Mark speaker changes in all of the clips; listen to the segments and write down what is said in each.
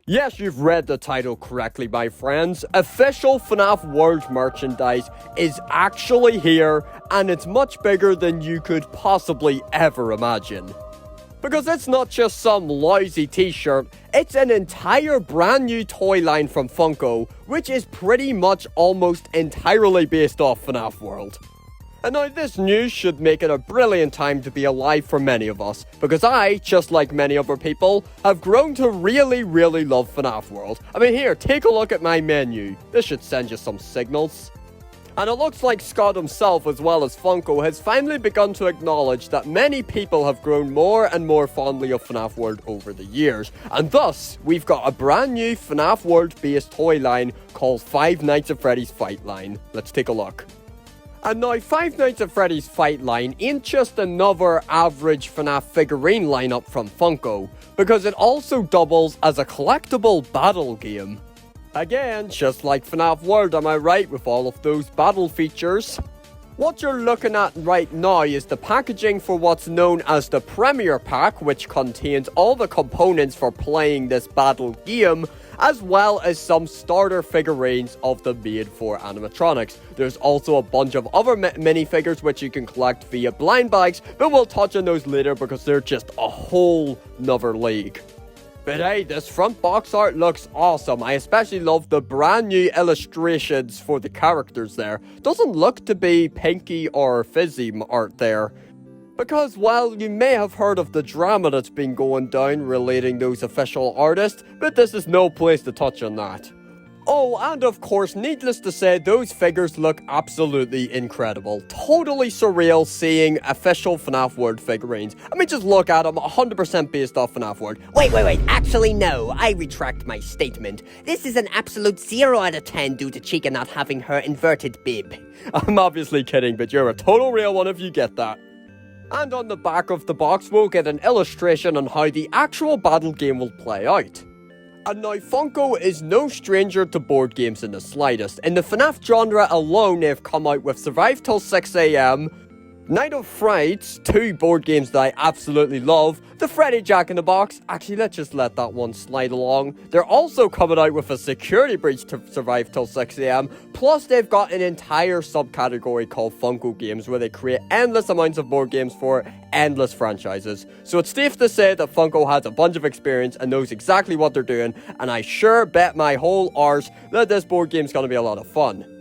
Speaker 1: Yes, you've read the title correctly, my friends. Official FNAF World merchandise is actually here, and it's much bigger than you could possibly ever imagine. Because it's not just some lousy t-shirt, it's an entire brand new toy line from Funko, which is pretty much almost entirely based off FNAF World. And now this news should make it a brilliant time to be alive for many of us, because I, just like many other people, have grown to really love FNAF World. I mean, here, take a look at my menu. This should send you some signals. And it looks like Scott himself, as well as Funko, has finally begun to acknowledge that many people have grown more and more fondly of FNAF World over the years. And thus, we've got a brand new FNAF World-based toy line called Five Nights at Freddy's Fightline. Let's take a look. And now, Five Nights at Freddy's Fightline ain't just another average FNAF figurine lineup from Funko, because it also doubles as a collectible battle game. Again, just like FNAF World, am I right, with all of those battle features? What you're looking at right now is the packaging for what's known as the Premier Pack, which contains all the components for playing this battle game, as well as some starter figurines of the made-for animatronics. There's also a bunch of other minifigures which you can collect via blind bags, but we'll touch on those later because they're just a whole nother league. But hey, this front box art looks awesome. I especially love the brand new illustrations for the characters there. Doesn't look to be Pinky or Fizzy art there. Because, well, you may have heard of the drama that's been going down relating those official artists, but this is no place to touch on that. Oh, and of course, needless to say, those figures look absolutely incredible. Totally surreal seeing official FNAF World figurines. I mean, just look at them, 100% based off FNAF World.
Speaker 2: Wait, actually no, I retract my statement. This is an absolute 0 out of 10 due to Chica not having her inverted bib.
Speaker 1: I'm obviously kidding, but you're a total real one if you get that. And on the back of the box, we'll get an illustration on how the actual battle game will play out. And now, Funko is no stranger to board games in the slightest. In the FNAF genre alone, they've come out with Survive Till 6 AM, Night of Frights, two board games that I absolutely love, the Freddy Jack-in-the-Box, actually let's just let that one slide along. They're also coming out with a Security Breach to Survive Till 6 AM, plus they've got an entire subcategory called Funko Games where they create endless amounts of board games for endless franchises. So it's safe to say that Funko has a bunch of experience and knows exactly what they're doing, and I sure bet my whole arse that this board game's gonna be a lot of fun.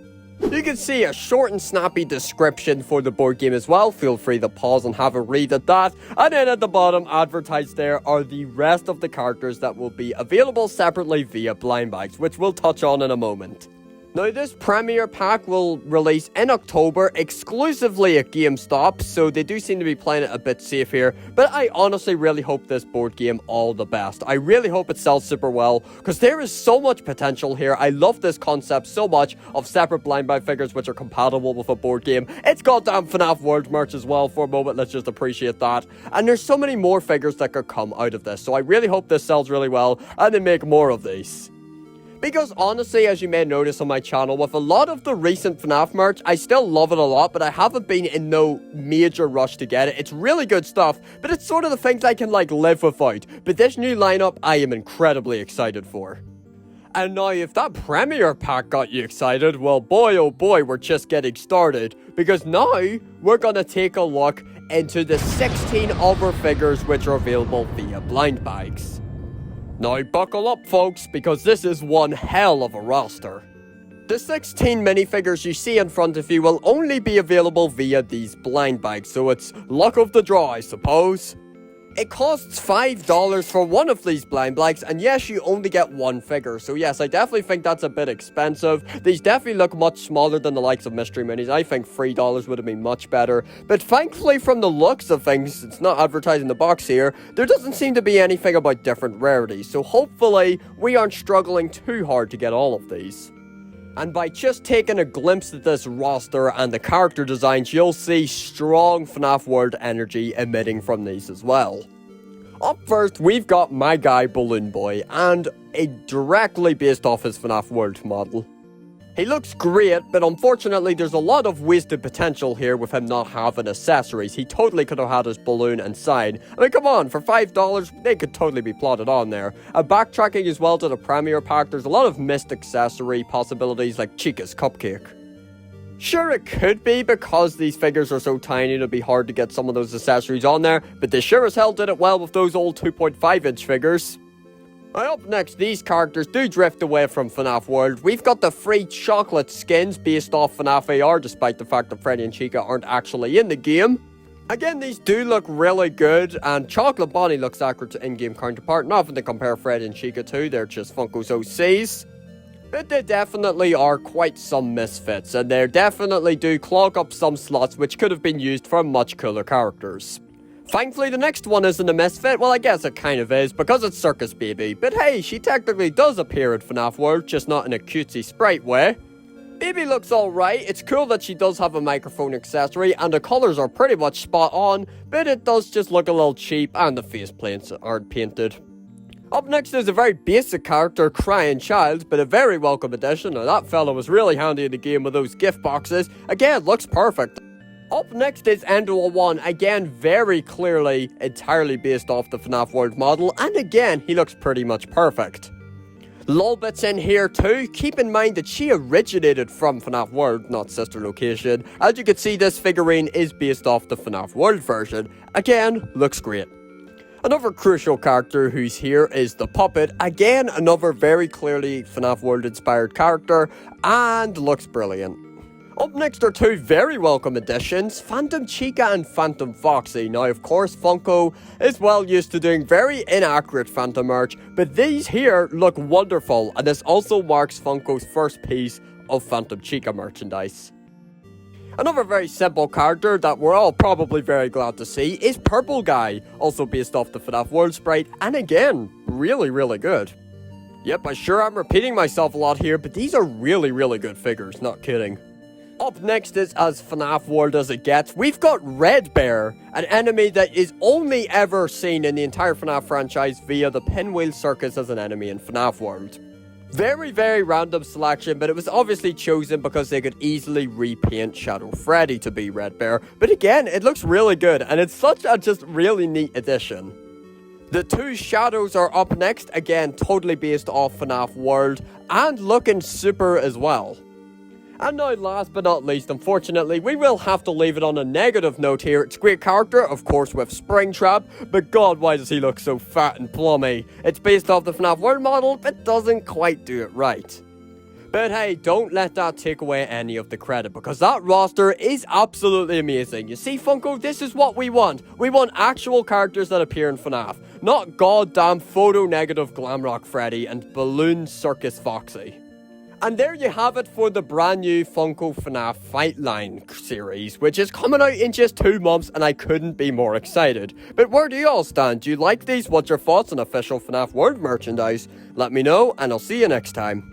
Speaker 1: You can see a short and snappy description for the board game as well. Feel free to pause and have a read at that. And then at the bottom, advertised there, are the rest of the characters that will be available separately via blind bags, which we'll touch on in a moment. Now, this Premier Pack will release in October, exclusively at GameStop, so they do seem to be playing it a bit safe here, but I honestly really hope this board game all the best. I really hope it sells super well, because there is so much potential here. I love this concept so much of separate blind bag figures which are compatible with a board game. It's goddamn FNAF World merch as well for a moment, let's just appreciate that. And there's so many more figures that could come out of this, so I really hope this sells really well, and they make more of these. Because honestly, as you may notice on my channel, with a lot of the recent FNAF merch, I still love it a lot, but I haven't been in no major rush to get it. It's really good stuff, but it's sort of the things I can live without. But this new lineup, I am incredibly excited for. And now, if that Premier Pack got you excited, well boy oh boy, we're just getting started. Because now, we're gonna take a look into the 16 other figures which are available via blind bags. Now buckle up folks, because this is one hell of a roster. The 16 minifigures you see in front of you will only be available via these blind bags, so it's luck of the draw, I suppose. It costs $5 for one of these blind bags, and yes, you only get one figure, so yes, I definitely think that's a bit expensive. These definitely look much smaller than the likes of Mystery Minis. I think $3 would have been much better, but thankfully from the looks of things, it's not advertising the box here, there doesn't seem to be anything about different rarities, so hopefully we aren't struggling too hard to get all of these. And by just taking a glimpse at this roster and the character designs, you'll see strong FNAF World energy emitting from these as well. Up first, we've got my guy Balloon Boy, and a directly based off his FNAF World model. He looks great, but unfortunately there's a lot of wasted potential here with him not having accessories. He totally could have had his balloon and sign. I mean, come on, for $5, they could totally be plotted on there. Backtracking as well to the Premier Pack, there's a lot of missed accessory possibilities like Chica's cupcake. Sure, it could be because these figures are so tiny it'd be hard to get some of those accessories on there, but they sure as hell did it well with those old 2.5-inch figures. Up next, these characters do drift away from FNAF World. We've got the free chocolate skins based off FNAF AR, despite the fact that Freddy and Chica aren't actually in the game. Again, these do look really good, and Chocolate Bonnie looks accurate to in-game counterpart. Nothing to compare Freddy and Chica to, they're just Funko's OCs. But they definitely are quite some misfits, and they definitely do clog up some slots which could have been used for much cooler characters. Thankfully, the next one isn't a misfit. Well, I guess it kind of is, because it's Circus Baby. But hey, she technically does appear in FNAF World, just not in a cutesy sprite way. Baby looks alright. It's cool that she does have a microphone accessory, and the colours are pretty much spot on, but it does just look a little cheap, and the faceplates aren't painted. Up next is a very basic character, Crying Child, but a very welcome addition, and that fella was really handy in the game with those gift boxes. Again, looks perfect. Up next is Endo 1, again very clearly entirely based off the FNAF World model, and again he looks pretty much perfect. Lolbit's in here too. Keep in mind that she originated from FNAF World, not sister location. As you can see, this figurine is based off the FNAF World version. Again, looks great. Another crucial character who's here is the Puppet. Again, another very clearly FNAF World inspired character, and looks brilliant. Up next are two very welcome additions, Phantom Chica and Phantom Foxy. Now, of course, Funko is well used to doing very inaccurate Phantom merch, but these here look wonderful, and this also marks Funko's first piece of Phantom Chica merchandise. Another very simple character that we're all probably very glad to see is Purple Guy, also based off the FNAF World sprite, and again, really, really good. Yep, I'm sure I'm repeating myself a lot here, but these are really, really good figures, not kidding. Up next is as FNAF World as it gets. We've got Red Bear, an enemy that is only ever seen in the entire FNAF franchise via the Pinwheel Circus as an enemy in FNAF World. Very, very random selection, but it was obviously chosen because they could easily repaint Shadow Freddy to be Red Bear. But again, it looks really good, and it's such a just really neat addition. The two Shadows are up next, again totally based off FNAF World, and looking super as well. And now, last but not least, unfortunately, we will have to leave it on a negative note here. It's a great character, of course, with Springtrap, but god, why does he look so fat and plummy? It's based off the FNAF World model, but doesn't quite do it right. But hey, don't let that take away any of the credit, because that roster is absolutely amazing. You see, Funko, this is what we want. We want actual characters that appear in FNAF, not goddamn photo-negative Glamrock Freddy and balloon Circus Foxy. And there you have it for the brand new Funko FNAF Fightline series, which is coming out in just 2 months, and I couldn't be more excited. But where do you all stand? Do you like these? What's your thoughts on official FNAF World merchandise? Let me know, and I'll see you next time.